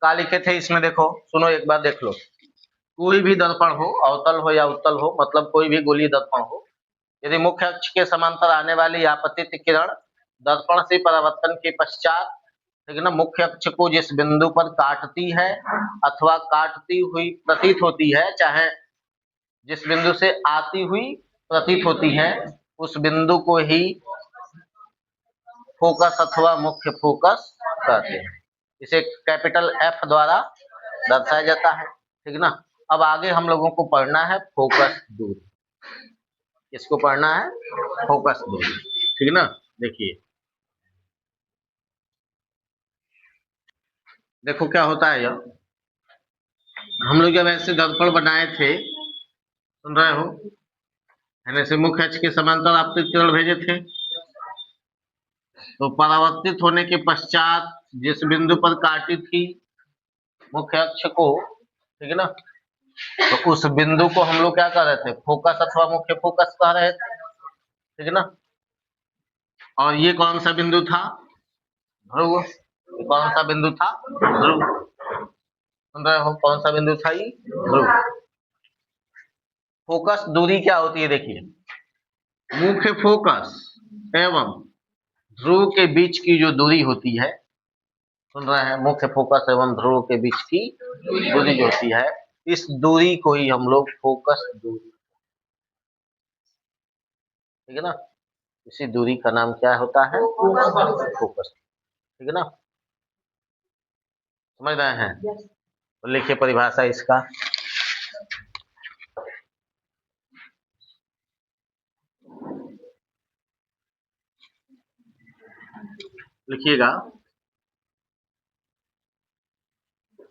का लिखे थे इसमें, देखो सुनो एक बार देख लो। कोई भी दर्पण हो, अवतल हो या उत्तल हो, मतलब कोई भी गोलीय दर्पण हो, यदि मुख्य अक्ष के समांतर आने वाली आपतित किरण दर्पण से परावर्तन के पश्चात, ठीक है ना, मुख्य अक्ष को जिस बिंदु पर काटती है अथवा काटती हुई प्रतीत होती है, चाहे जिस बिंदु से आती हुई प्रतीत होती है, उस बिंदु को ही फोकस अथवा मुख्य फोकस कहते हैं। इसे कैपिटल एफ द्वारा दर्शाया जाता है, ठीक ना। अब आगे हम लोगों को पढ़ना है फोकस दूरी। इसको पढ़ना है फोकस दूरी, ठीक ना। देखिए, देखो क्या होता है, यह हम लोग जब ऐसे दर्पण बनाए थे, सुन रहे हो, ऐसे मुख्य अक्ष के समांतर आपतित किरण भेजे थे, तो परावर्तित होने के पश्चात जिस बिंदु पर काटी थी मुख्य अक्ष को, ठीक है ना, तो उस बिंदु को हम लोग क्या कर रहे थे, फोकस अथवा मुख्य फोकस कह रहे थे, ठीक है ना। और ये कौन सा बिंदु था, ध्रुव। ये कौन सा बिंदु था, ध्रुव। सुन रहे हो, कौन सा बिंदु था, ये ध्रुव। फोकस दूरी क्या होती है, देखिए, मुख्य फोकस एवं ध्रुव के बीच की जो दूरी होती है, सुन रहे हैं, मुख्य फोकस एवं ध्रुव के बीच की दूरी जो होती है, इस दूरी को ही हम लोग फोकस दूरी, ठीक है ना, इसी दूरी का नाम क्या होता है, फोकस, ठीक है ना। समझ रहे हैं, तो लिखिए परिभाषा इसका। लिखिएगा,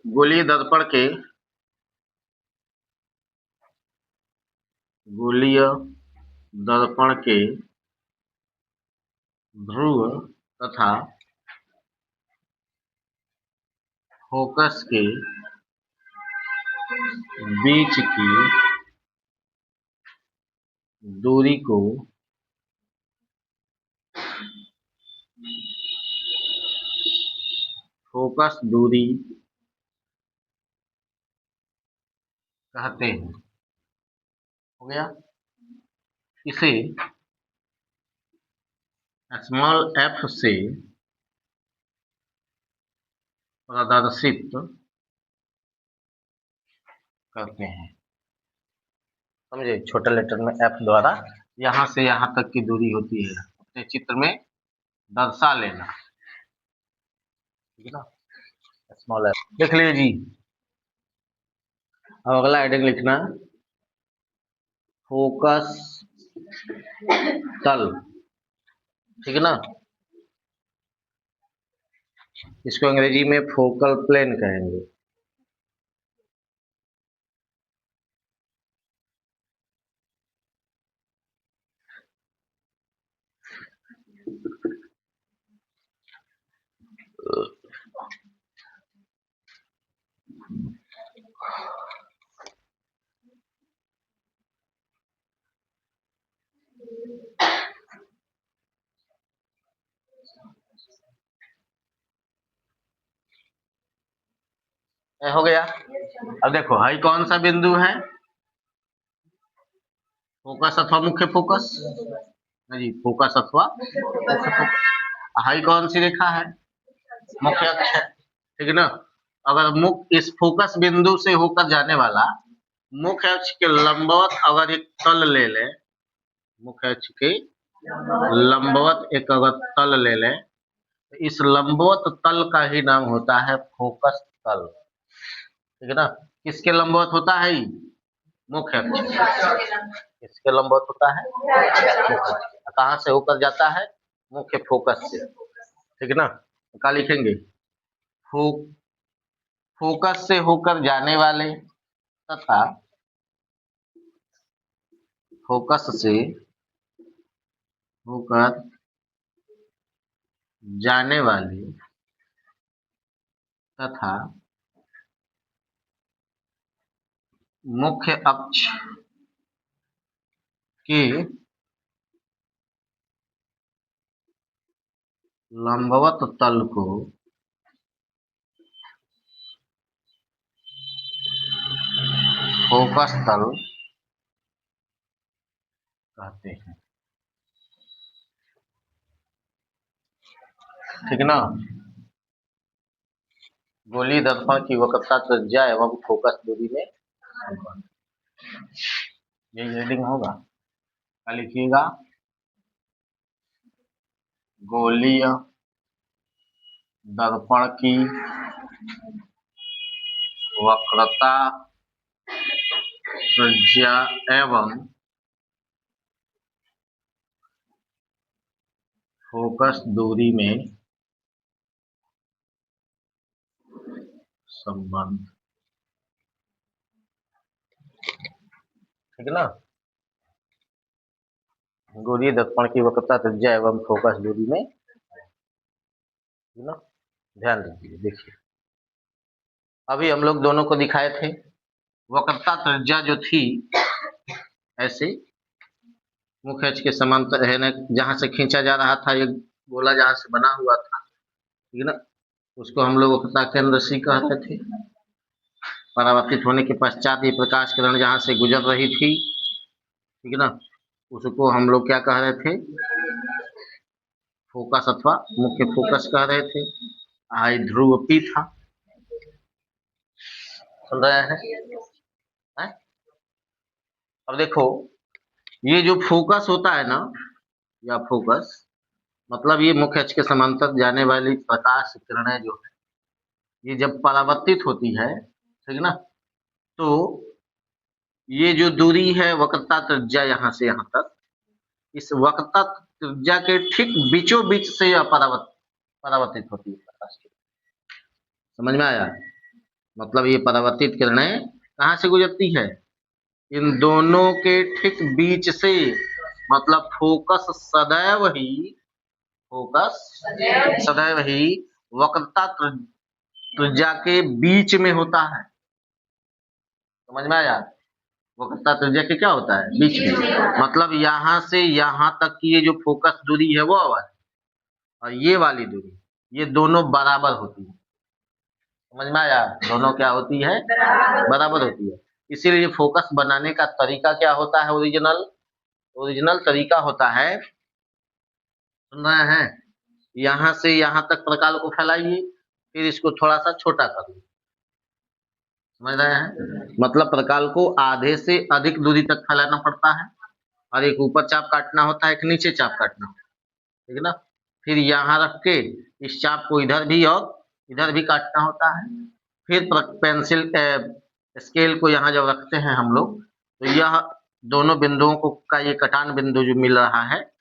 गोलीय दर्पण के ध्रुव तथा फोकस के बीच की दूरी को फोकस दूरी कहते हैं। हो गया। इसे स्मॉल एफ से प्रदर्शित करते हैं, समझे, छोटे लेटर में एफ द्वारा यहां से यहां तक की दूरी होती है, अपने चित्र में दर्शा लेना, ठीक है ना। स्मॉल एफ लिख लीजिए जी। अब अगला हेडिंग लिखना, फोकस तल, ठीक है ना। इसको अंग्रेजी में फोकल प्लेन कहेंगे। हो गया। अब देखो, हाई कौन सा बिंदु है, फोकस अथवा मुख्य फोकस, जी फोकस अथवा मुख्य फोकस। हाई कौन सी रेखा है, मुख्य अक्ष है, ठीक है ना। अगर मुख्य इस फोकस बिंदु से होकर जाने वाला मुख्य अक्ष के लंबवत अगर एक तल ले ले, मुख्य अक्ष के लंबवत एक अगर तल ले ले, तो इस लंबवत तल का ही नाम होता है फोकस तल, ठीक है ना। किसके लंबवत होता है, मुख्य अक्ष। किसके लंबवत होता है, मुख्य। कहाँ से होकर जाता है, मुख्य फोकस से, ठीक है ना। क्या लिखेंगे, फो, फोकस से होकर जाने वाले तथा फोकस से होकर जाने वाले तथा मुख्य अक्ष के लंबवत तल को फोकस तल कहते हैं। ठीक ना। गोलीय दर्पण की वक्रता त्रिज्या एवं फोकस दूरी में संबंध। यही रीडिंग होगा। क्या लिखिएगा? गोलीय दर्पण की वक्रता त्रिज्या एवं फोकस दूरी में संबंध। ठीक ना। गोलीय दर्पण की वक्रता त्रिज्या एवं फोकस दूरी में, ठीक ना। ध्यान दीजिए। देखिए, अभी हम लोग दोनों को दिखाए थे। वक्रता त्रिज्या जो थी ऐसे मुख्य अक्ष के समांतर है ना, जहां से खींचा जा रहा था, एक गोला जहां से बना हुआ था, ठीक ना, उसको हम लोग वक्रता केंद्र सी कहते थे। परावर्तित होने के पश्चात ये प्रकाश किरण जहां से गुजर रही थी, ठीक ना, उसको हम लोग क्या कह रहे थे? फोकस अथवा मुख्य फोकस कह रहे थे। आई ध्रुव P था। सुन रहे हैं? अब देखो, ये जो फोकस होता है ना, या फोकस मतलब ये मुख्य अक्ष के समांतर जाने वाली प्रकाश किरणें जो है, ये जब परावर्तित होती है, ठीक ना, तो ये जो दूरी है वक्रता त्रिज्या यहाँ से यहाँ तक, इस वक्रता त्रिज्या के ठीक बीचों बीच से परावर्तित होती है प्रकाश की। समझ में आया? मतलब ये परावर्तित किरणें कहाँ से गुजरती है? इन दोनों के ठीक बीच से। मतलब फोकस सदैव ही वक्रता त्रिज्या के बीच में होता है। समझ में आया? वक्रता त्रिज्या के क्या होता है? बीच में। मतलब यहाँ से यहाँ तक की ये जो फोकस दूरी है वो वाली, और ये वाली दूरी, ये दोनों बराबर होती है। समझ में आया? दोनों क्या होती है? बराबर होती है। इसीलिए फोकस बनाने का तरीका क्या होता है? ओरिजिनल तरीका होता है, सुन रहे हैं, यहाँ से यहाँ तक प्रकाश को फैलाइए, फिर इसको थोड़ा सा छोटा करिए। समझ रहे हैं? मतलब प्रकाश को आधे से अधिक दूरी तक फैलाना पड़ता है, और एक ऊपर चाप काटना होता है, एक नीचे चाप काटना होता है, ठीक ना। फिर यहाँ रख के इस चाप को इधर भी और इधर भी काटना होता है। फिर पेंसिल स्केल को यहाँ जब रखते हैं हम लोग, तो यह दोनों बिंदुओं को का ये कटान बिंदु जो मिल रहा है,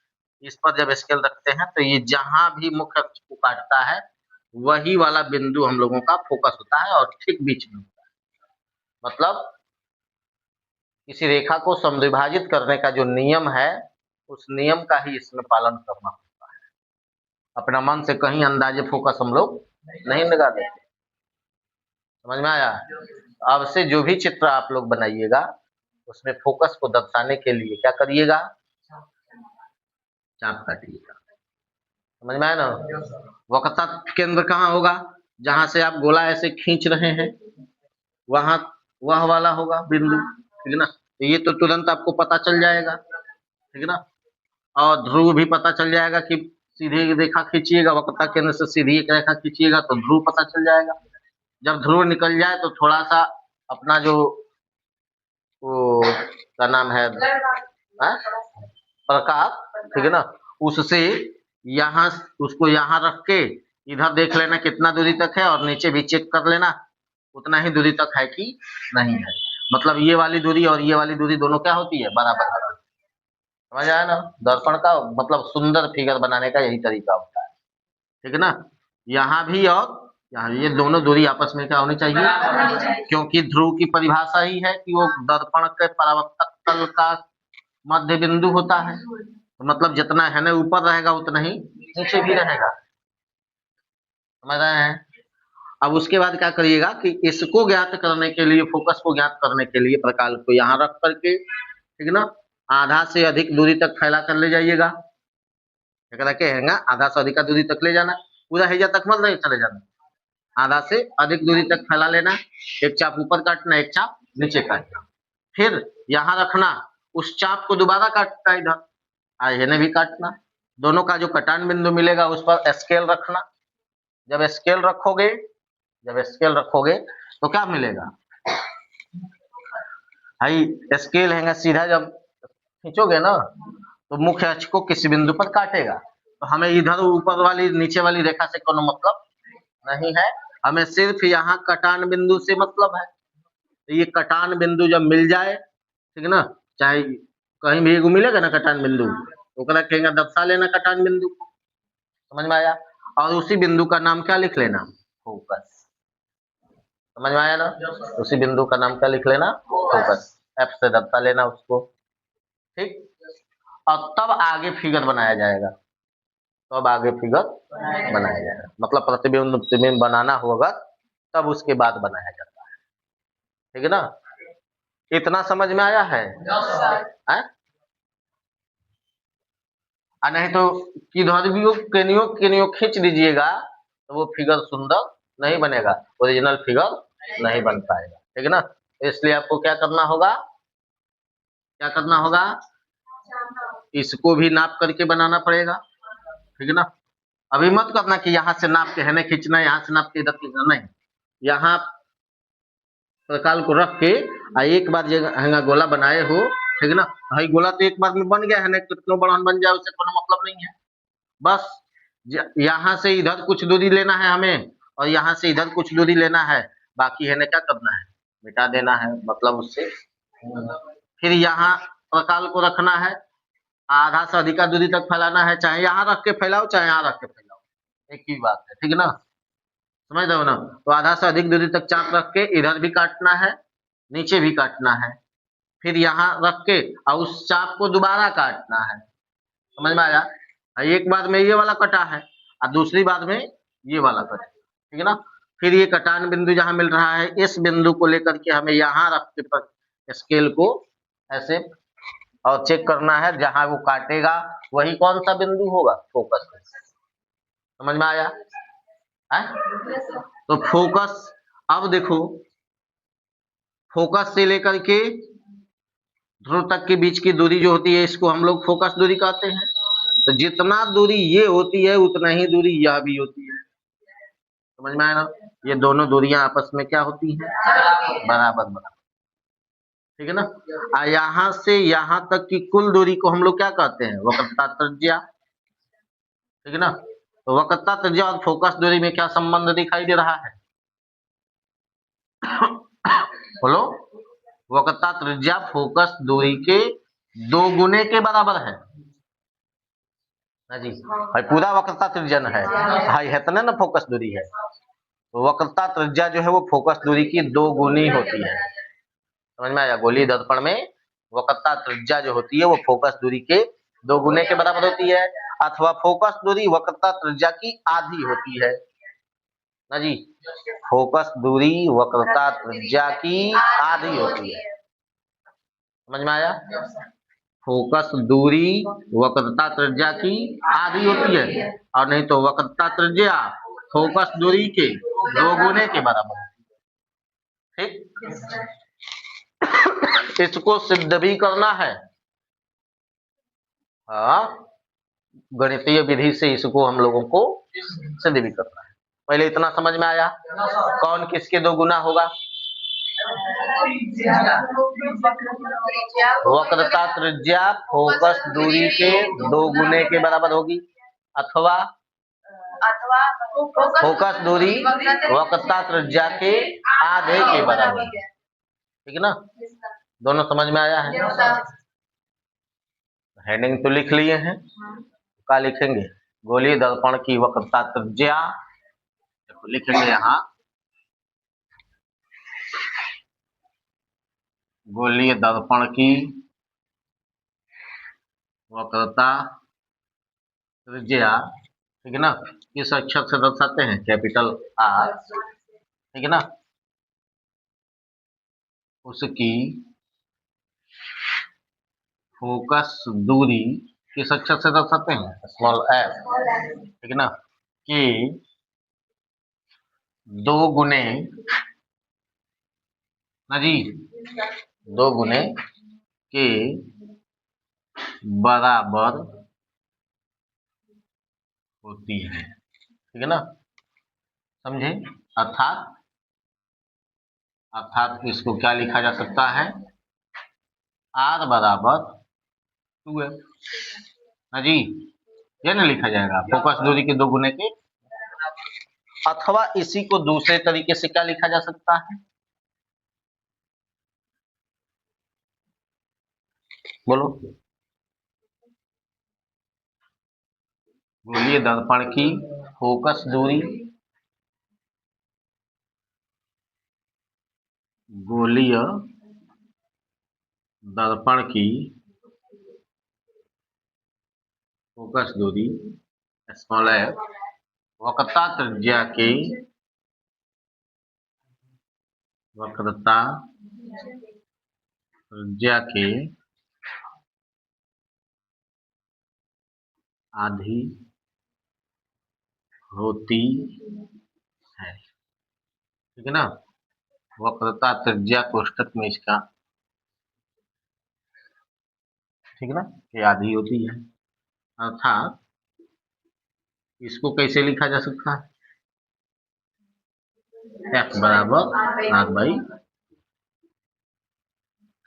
इस पर जब स्केल रखते हैं तो ये जहां भी मुख्य अक्ष को काटता है वही वाला बिंदु हम लोगों का फोकस होता है, और ठीक बीच में होता है। मतलब किसी रेखा को समद्विभाजित करने का जो नियम है, उस नियम का ही इसमें पालन करना होता है। अपना मन से कहीं अंदाजे फोकस हम लोग नहीं लगा देते। समझ में आया? अब से जो भी चित्र आप लोग बनाइएगा, उसमें फोकस को दर्शाने के लिए क्या करिएगा? चाप काटिएगा। समझ में आया ना? वक्रता केंद्र कहाँ होगा? जहां से आप गोला ऐसे खींच रहे हैं, वहां वह वाला होगा बिंदु, ठीक ना। तो ये तो तुरंत आपको पता चल जाएगा, ठीक ना। और ध्रुव भी पता चल जाएगा कि सीधी रेखा खींचिएगा, वक्रता केंद्र से सीधी एक रेखा खींचिएगा तो ध्रुव पता चल जाएगा। जब ध्रुव निकल जाए तो थोड़ा सा अपना जो वो क्या नाम है, प्रकाश, ठीक है ना, उससे यहाँ उसको यहाँ रख के इधर देख लेना कितना दूरी तक है, और नीचे भी चेक कर लेना उतना ही दूरी तक है कि नहीं है। मतलब ये वाली दूरी और ये वाली दूरी दोनों क्या होती है? बराबर। समझ आया ना? दर्पण का मतलब सुंदर फिगर बनाने का यही तरीका होता है, ठीक है ना। यहाँ भी और यहाँ, ये दोनों दूरी आपस में क्या होनी चाहिए? क्योंकि ध्रुव की परिभाषा ही है कि वो दर्पण के परावर्तक तल का मध्य बिंदु होता है। तो मतलब जितना है ना ऊपर रहेगा उतना ही नीचे भी रहेगा। समझ रहे हैं? अब उसके बाद क्या करिएगा कि इसको ज्ञात करने के लिए, फोकस को ज्ञात करने के लिए प्रकाश को यहाँ रख करके, ठीक ना, आधा से अधिक दूरी तक फैला कर ले जाइएगा। आधा से अधिक दूरी तक ले जाना, पूरा हैजा तक मत नहीं चले जाना, आधा से अधिक दूरी तक फैला लेना। एक चाप ऊपर काटना, एक चाप नीचे काटना, फिर यहाँ रखना, उस चाप को दोबारा काटना इधर, इन्हें भी काटना, दोनों का जो कटान बिंदु मिलेगा उस पर स्केल रखना। जब स्केल रखोगे तो क्या मिलेगा भाई, स्केल है सीधा जब खींचोगे ना तो मुख्य अक्ष को किसी बिंदु पर काटेगा। तो हमें इधर ऊपर वाली नीचे वाली रेखा से कोई मतलब नहीं है, हमें सिर्फ यहाँ कटान बिंदु से मतलब है। तो ये कटान बिंदु जब मिल जाए, ठीक है ना, चाहे कहीं भी एगो मिलेगा ना कटान बिंदु, तो कहेंगे दर्शा लेना कटान बिंदु को, समझ में आया। और उसी बिंदु का नाम क्या लिख लेना, फोकस। समझ में आया ना, उसी बिंदु का नाम क्या लिख लेना, फोकस। एफ से दर्शा लेना उसको, ठीक। और तब आगे फिगर बनाया जाएगा, मतलब प्रतिबिंब बनाना होगा तब उसके बाद बनाया जाता है, ठीक है ना। इतना समझ में आया है? नहीं तो किधर भी केनियो खींच दीजिएगा तो वो फिगर सुंदर नहीं बनेगा, ओरिजिनल फिगर नहीं बन पाएगा, ठीक है ना। इसलिए आपको क्या करना होगा, इसको भी नाप करके बनाना पड़ेगा, ठीक है ना। अभी मत करना कि यहाँ से नाप के है खींचना, यहाँ से नाप के इधर खींचना, नहीं। यहाँ प्रकाल को रख के एक बार ये गोला बनाए हो, ठीक है ना, भाई गोला तो एक बार में बन गया है, कितना बड़ा बन जाए उससे कोई मतलब नहीं है। बस यहाँ से इधर कुछ दूरी लेना है हमें और यहाँ से इधर कुछ दूरी लेना है, बाकी है क्या करना है, मिटा देना है, मतलब उससे। फिर यहाँ प्रकाल को रखना है, आधा से अधिक दूरी तक फैलाना है, चाहे यहाँ रख के फैलाओ चाहे यहाँ रख के फैलाओ, एक ही बात है, ठीक है ना, समझ रहे हो ना। तो आधा से अधिक दूरी तक चाप रख के इधर भी काटना है, नीचे भी काटना है, फिर यहाँ रख के और उस चाप को दोबारा काटना है, समझ में आया। एक बार में ये वाला कटा है और दूसरी बार में ये वाला कटा, ठीक है ना। फिर ये कटान बिंदु जहां मिल रहा है, इस बिंदु को लेकर के हमें यहाँ रख के स्केल को ऐसे और चेक करना है, जहां वो काटेगा वही कौन सा बिंदु होगा, फोकस। समझ में आया है? तो फोकस, अब देखो फोकस से लेकर के ध्रुव तक के बीच की दूरी जो होती है इसको हम लोग फोकस दूरी कहते हैं। तो जितना दूरी ये होती है उतना ही दूरी यह भी होती है, समझ में आया ना। ये दोनों दूरियां आपस में क्या होती हैं, बराबर, ठीक है ना। यहाँ से यहाँ तक की कुल दूरी को हम लोग क्या कहते हैं, वक्रता त्रिज्या, ठीक है ना। तो वक्रता त्रिज्या और फोकस दूरी में क्या संबंध दिखाई दे रहा है, बोलो। वक्रता त्रिज्या फोकस दूरी के 2 गुने के बराबर है ना जी, भाई पूरा वक्रता त्रिज्या है भाई, है तो ना फोकस दूरी है। तो वक्रता त्रिज्या जो है वो फोकस दूरी की 2 गुनी होती है, समझ में आया। गोलीय दर्पण में वक्रता त्रिज्या जो होती है वो फोकस दूरी के 2 गुने के बराबर होती है, अथवा फोकस दूरी वक्रता त्रिज्या की आधी होती है ना जी। फोकस दूरी वक्रता त्रिज्या की आधी होती है, समझ में आया। फोकस दूरी वक्रता त्रिज्या की आधी होती है, और नहीं तो वक्रता त्रिज्या फोकस दूरी के 2 गुने के बराबर, ठीक। इसको सिद्ध भी करना है, हाँ, गणितीय विधि से इसको हम लोगों को सिद्ध भी करना है। पहले इतना समझ में आया, कौन किसके 2 गुना होगा, वक्रता त्रिज्या फोकस दूरी के 2 गुने के बराबर होगी, अथवा फोकस दूरी वक्रता त्रिज्या के आधे के बराबर, ठीक है ना। दोनों समझ में आया है। हेडिंग तो लिख लिए हैं, क्या लिखेंगे, गोलीय दर्पण की वक्रता त्रिज्या, लिखेंगे यहाँ गोलीय दर्पण की वक्रता त्रिज्या, ठीक है ना। किस अक्षर से दर्शाते हैं, कैपिटल आर, ठीक है ना। उसकी फोकस दूरी किस अक्षर से दर्शाते हैं, स्मॉल एफ, ठीक है ना, कि 2 गुने ना जी 2 गुने के बराबर होती है, ठीक है ना, समझे। अर्थात इसको क्या लिखा जा सकता है, r बराबर 2f, हाँ जी, ये ना लिखा जाएगा फोकस दूरी के 2 गुने के। अथवा इसी को दूसरे तरीके से क्या लिखा जा सकता है, बोलो, गोलीय दर्पण की फोकस दूरी, गोलीय दर्पण की फोकस दूरी स्मॉल एफ वक्रता त्रिज्या के आधी होती है, ठीक है ना। वक्रता त्रिज्या कोष्ठक में इसका, ठीक है ना, ये आधी होती है। अर्थात इसको कैसे लिखा जा सकता है, f बराबर r बाई,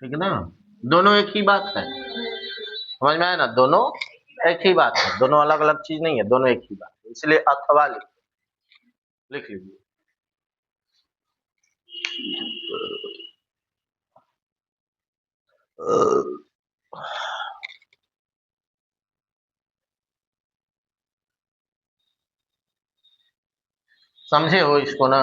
ठीक है ना। दोनों एक ही बात है, समझ में आया ना, दोनों एक ही बात है, दोनों अलग अलग चीज नहीं है, दोनों एक ही बात है, इसलिए अथवा लिख लीजिए। समझे हो इसको ना।